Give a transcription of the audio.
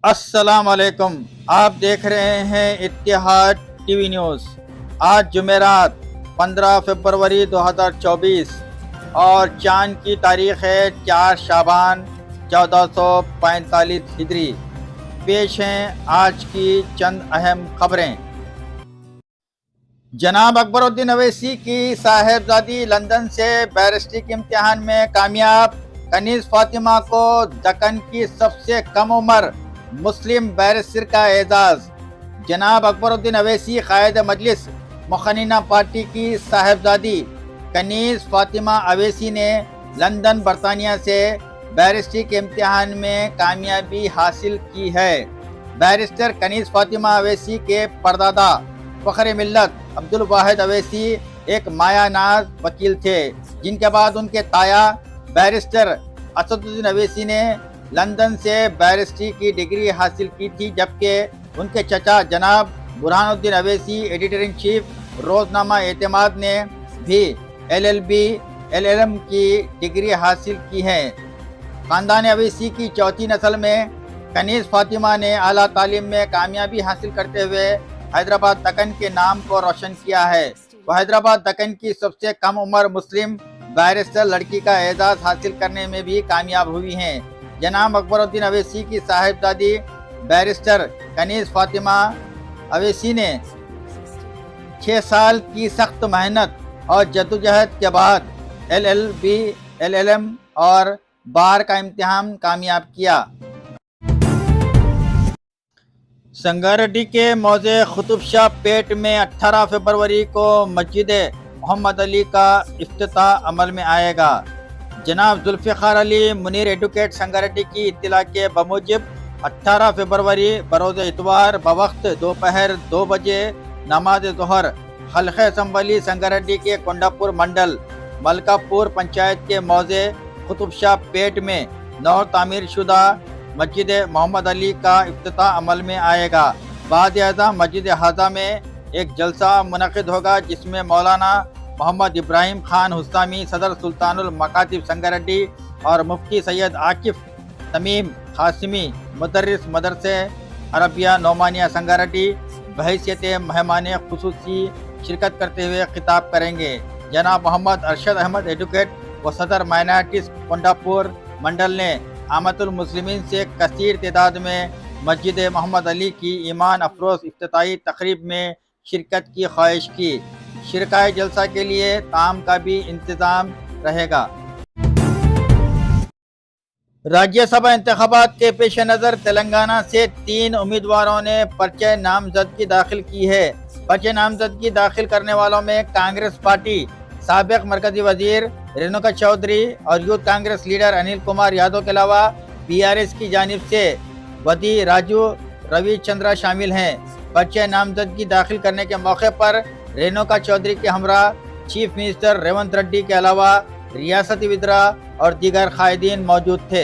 अस्सलाम वालेकुम। आप देख रहे हैं इत्तेहाद टीवी न्यूज़। आज जुमेरात 15 फरवरी 2024 और चांद की तारीख़ है 4 शाबान 1445 हिजरी। पेश हैं आज की चंद अहम खबरें। जनाब अकबरुद्दीन अवैसी की साहिबजादी लंदन से बैरिस्ट्री के इम्तिहान में कामयाब। कनीज़ फातिमा को दक्कन की सबसे कम उम्र मुस्लिम बैरिस्टर का एजाज़। जनाब अकबरुद्दीन अवैसी कायद मजलिस मुखनिना पार्टी की साहिबजादी कनीज़ फातिमा अवैसी ने लंदन बरतानिया से बैरिस्ट्री के इम्तिहान में कामयाबी हासिल की है। बैरिस्टर कनीज़ फातिमा अवैसी के परदादा फ़ख्र मिल्लत अब्दुल वाहिद अवैसी एक मायानाज वकील थे, जिनके बाद उनके ताया बैरिस्टर असदुद्दीन अवैसी ने लंदन से बैरिस्ट्री की डिग्री हासिल की थी, जबकि उनके चचा जनाब Burhanuddin Owaisi editor in chief रोज़नामा एतमाद ने भी LLB LLM की डिग्री हासिल की है। ख़ानदान अवैसी की चौथी नस्ल में कनीज़ फातिमा ने आला तालीम में कामयाबी हासिल करते हुए हैदराबाद दक्कन के नाम को रोशन किया है। वह हैदराबाद दक्कन की सबसे कम उम्र मुस्लिम बैरिस्टर लड़की का एजाज़ हासिल करने में भी कामयाब हुई हैं। जनाब अकबरुद्दीन अवैसी की साहिबजादी बैरिस्टर कनीज़ फातिमा अवैसी ने 6 साल की सख्त मेहनत और जद्दोजहद के बाद LLB LLM और बार का इम्तिहान कामयाब किया। संगारेड्डी के मौज़े कुतुब शाह पेट में 18 फरवरी को मस्जिद मोहम्मद अली का इफ्तिताह अमल में आएगा। जनाब जुल्फ़िकार अली मुनीर एडवोकेट संगारेड्डी की इत्तला के बमूजिब 18 फरवरी बरोज़ इतवार बवक्त दोपहर 2 बजे नमाज ज़ोहर हल्क़े असम्बली संगारेड्डी के कोंडापुर मंडल मलकापुर पंचायत के मौज़े कुतुब शाह पेट में नौ तामीर शुदा मस्जिद मोहम्मद अली का इफ्तिताह अमल में आएगा। बाद अज़ा मस्जिद हाजा में एक जलसा मुनक़िद होगा, जिसमें मौलाना मोहम्मद इब्राहिम खान हुस्सामी सदर सुल्तानुल मकातिब संगारेड्डी और मुफ्ती सैयद आकिफ तमीम कासिमी मुदर्रिस मदरसे अरबिया नोमानिया संगारेड्डी बहैसियत मेहमान खुसूसी शिरकत करते हुए खिताब करेंगे। जनाब मोहम्मद अरशद अहमद एडवोकेट व सदर माइनॉरिटीज़ कोंडापुर मंडल ने आमतुल मुस्लिमीन से कसीर तादाद में मस्जिद मोहम्मद अली की ईमान अफरोज़ इफ्तिताही तकरीब में शिरकत की ख्वाहिश की। शिरकाए जलसा के लिए ताम का भी इंतज़ाम रहेगा। राज्यसभा इंतखाबात के पेश नज़र तेलंगाना से 3 उम्मीदवारों ने पर्चे नामजदगी दाखिल की है। पर्चे नामजदगी दाखिल करने वालों में कांग्रेस पार्टी साबिक मरकजी वजीर रेणुका चौधरी और यूथ कांग्रेस लीडर अनिल कुमार यादव के अलावा BRS की जानिब से वदी राजू रविचंद्रा शामिल हैं। पर्चे नामजदगी दाखिल करने के मौके पर रेणुका चौधरी के हमरा चीफ मिनिस्टर रेवंत रेड्डी के अलावा रियासती वज़ीर और दीगर कायदीन मौजूद थे।